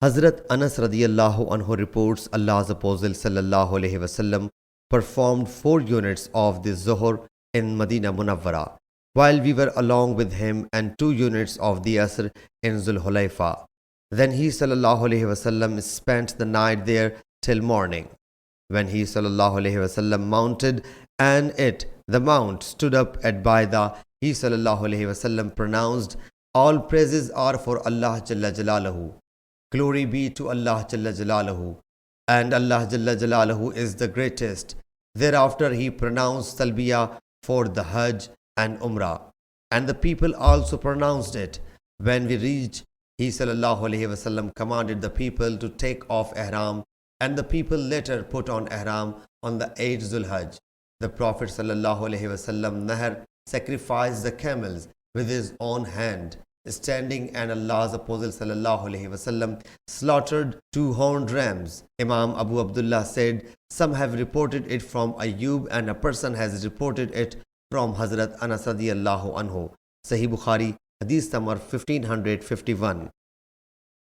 Hazrat Anas radiyallahu anhu reports Allah's Apostle sallallahu alaihi wasallam performed 4 units of the Zuhr in Medina Munawwara, while we were along with him, and 2 units of the Asr in Zul Hulayfa. Then he sallallahu alaihi wasallam spent the night there till morning. When he sallallahu alaihi wasallam mounted and the mount stood up at Baida, he sallallahu alaihi wasallam pronounced, "All praises are for Allah Jalla Jalaluhu. Glory be to Allah Jalla Jalaluhu, and Allah Jalla Jalaluhu is the greatest." Thereafter he pronounced Talbiyah for the Hajj and Umrah, and the people also pronounced it. When we reached, he sallallahu alaihi wasallam commanded the people to take off ihram, and the people later put on ihram on the 8th Zulhajj. The Prophet sallallahu alaihi wasallam Nahr sacrificed the camels with his own hand, standing, and Allah's Apostle sallallahu alaihi wasallam slaughtered 2 horned rams. Imam Abu Abdullah said, some have reported it from Ayyub, and a person has reported it from Hazrat Anas radiyallahu anhu. Sahih Bukhari, Hadith number 1551.